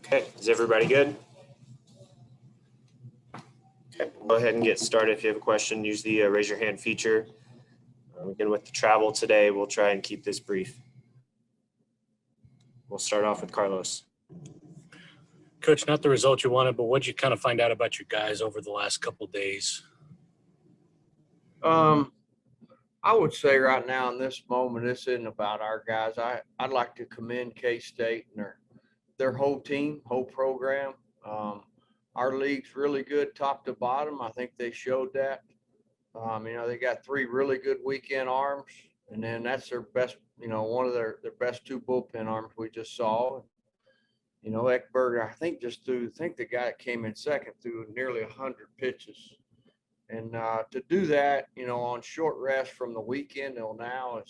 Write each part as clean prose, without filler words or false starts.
Okay, is everybody good? Okay, we'll go ahead and get started. If you have a question, use the raise your hand feature. Again, with the travel today, we'll try and keep this brief. We'll start off with Carlos. Coach, not the result you wanted, but what did you kind of find out about your guys over the last couple of days? I would say right now in this moment, this isn't about our guys. I'd like to commend K-State and their whole team, whole program. Our league's really good top to bottom. I think they showed that. They got 3 really good weekend arms, and then that's their best, one of their best 2 bullpen arms we just saw. Eckberger, I think the guy that came in second threw nearly 100 pitches. And to do that, on short rest from the weekend till now,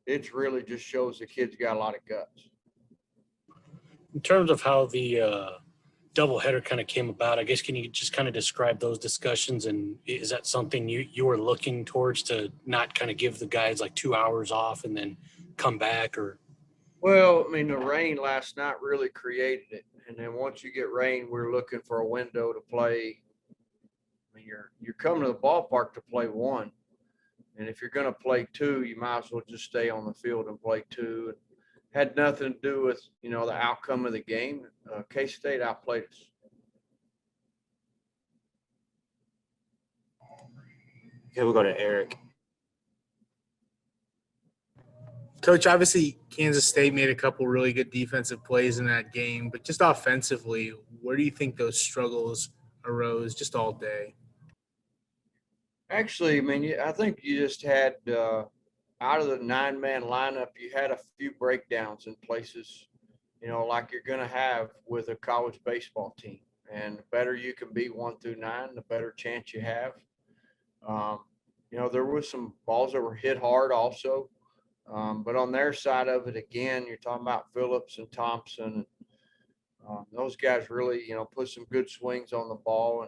it's really just shows the kid's got a lot of guts. In terms of how the doubleheader kind of came about, I guess, can you just kind of describe those discussions? And is that something you were looking towards, to not kind of give the guys like 2 hours off and then come back? Or? Well, the rain last night really created it. And then once you get rain, we're looking for a window to play. You're coming to the ballpark to play 1. And if you're going to play 2, you might as well just stay on the field and play 2. It had nothing to do with, the outcome of the game. K-State outplayed us. Okay, we'll go to Eric. Coach, obviously Kansas State made a couple really good defensive plays in that game, but just offensively, where do you think those struggles arose just all day? Actually, I think you just had, out of the 9-man lineup, you had a few breakdowns in places, like you're going to have with a college baseball team. And the better you can be 1 through 9, the better chance you have. There was some balls that were hit hard also. But on their side of it, again, you're talking about Phillips and Thompson. Those guys really, put some good swings on the ball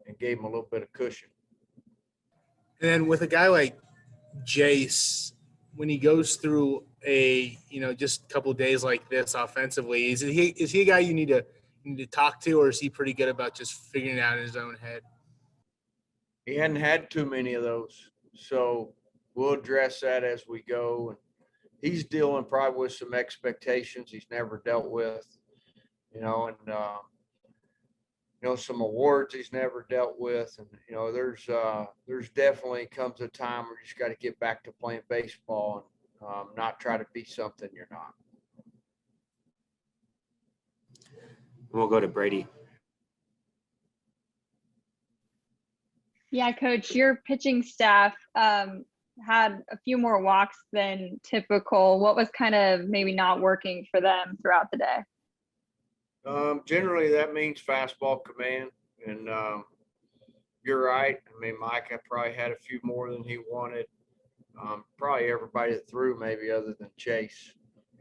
and gave them a little bit of cushion. And then with a guy like Jace, when he goes through just a couple of days like this offensively, is he a guy you need to talk to, or is he pretty good about just figuring it out in his own head? He hadn't had too many of those, so we'll address that as we go. And he's dealing probably with some expectations he's never dealt with, some awards he's never dealt with. And, there's definitely comes a time where you just got to get back to playing baseball and not try to be something you're not. We'll go to Brady. Yeah, Coach, your pitching staff had a few more walks than typical. What was kind of maybe not working for them throughout the day? Generally, that means fastball command. And you're right. Mike probably had a few more than he wanted. Probably everybody that threw, maybe other than Chase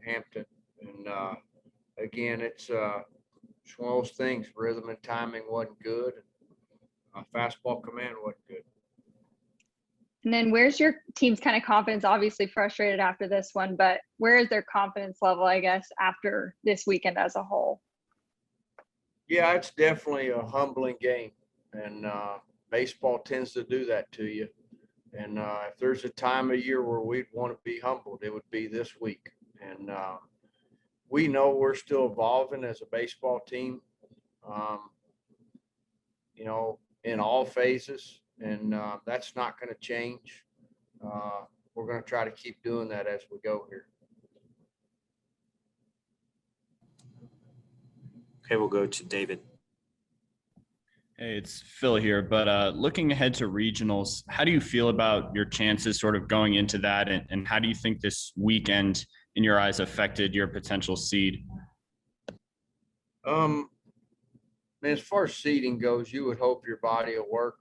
Hampton. And again, it's one of those things. Rhythm and timing wasn't good. Fastball command wasn't good. And then where's your team's kind of confidence? Obviously frustrated after this one, but where is their confidence level, I guess, after this weekend as a whole? Yeah, it's definitely a humbling game. And baseball tends to do that to you. And if there's a time of year where we'd want to be humbled, it would be this week. And we know we're still evolving as a baseball team, in all phases. And that's not going to change. We're going to try to keep doing that as we go here. Okay, we'll go to David. Hey, it's Phil here. But looking ahead to regionals, how do you feel about your chances sort of going into that? And how do you think this weekend, in your eyes, affected your potential seed? As far as seeding goes, you would hope your body of work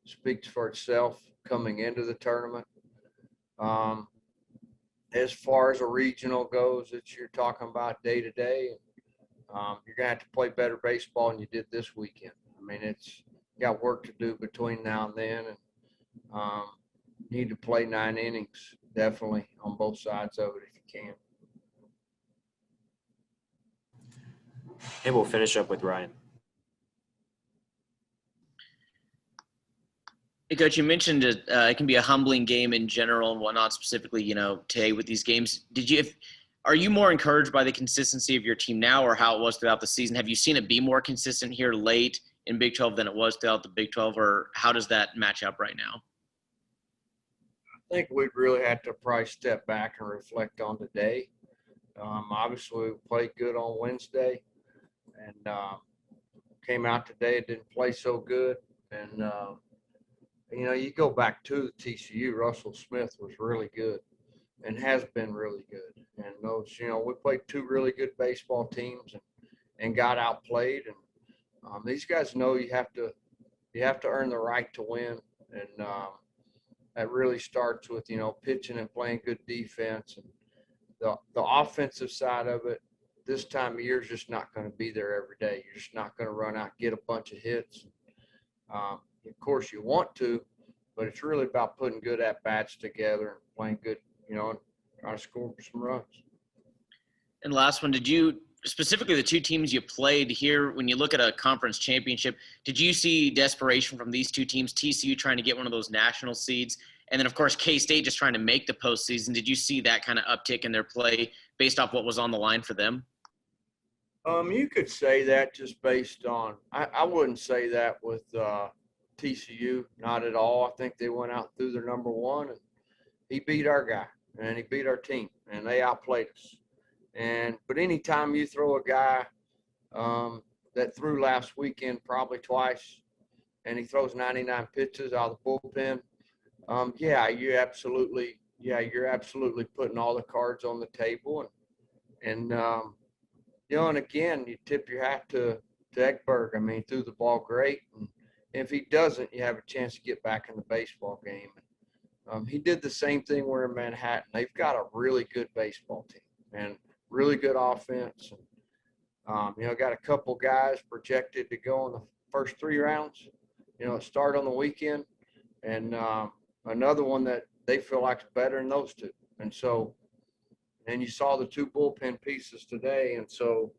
speaks for itself coming into the tournament. As far as a regional goes, you're talking about day to day. You're going to have to play better baseball than you did this weekend. It's got work to do between now and then, and need to play 9 innings, definitely, on both sides of it if you can. And we'll finish up with Ryan. Hey, Coach, you mentioned it can be a humbling game in general and whatnot, specifically, today with these games. Are you more encouraged by the consistency of your team now or how it was throughout the season? Have you seen it be more consistent here late in Big 12 than it was throughout the Big 12, or how does that match up right now? I think we'd really have to probably step back and reflect on today. Obviously, we played good on Wednesday and came out today. It didn't play so good. And, you go back to the TCU, Russell Smith was really good and has been really good. And those, we played two really good baseball teams and got outplayed. And these guys know you have to earn the right to win. And that really starts with, pitching and playing good defense. And the offensive side of it, this time of year is just not going to be there every day. You're just not going to run out, get a bunch of hits. Of course, you want to, but it's really about putting good at-bats together and playing good, trying to score some runs. And last one, specifically the two teams you played here, when you look at a conference championship, did you see desperation from these two teams, TCU trying to get one of those national seeds, and then, of course, K-State just trying to make the postseason? Did you see that kind of uptick in their play based off what was on the line for them? You could say that just based on – I wouldn't say that with TCU, not at all. I think they went out through their number one, and he beat our guy, and he beat our team, and they outplayed us. But anytime you throw a guy that threw last weekend probably twice, and he throws 99 pitches out of the bullpen, you're absolutely putting all the cards on the table, and again, you tip your hat to Ekberg. I mean, threw the ball great, and if he doesn't, you have a chance to get back in the baseball game. He did the same thing. We're in Manhattan. They've got a really good baseball team and really good offense. And, got a couple guys projected to go in the first 3 rounds, start on the weekend, and another one that they feel like is better than those two. And so, and you saw the 2 bullpen pieces today. And so,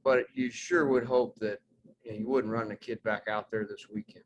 but you sure would hope that you wouldn't run the kid back out there this weekend.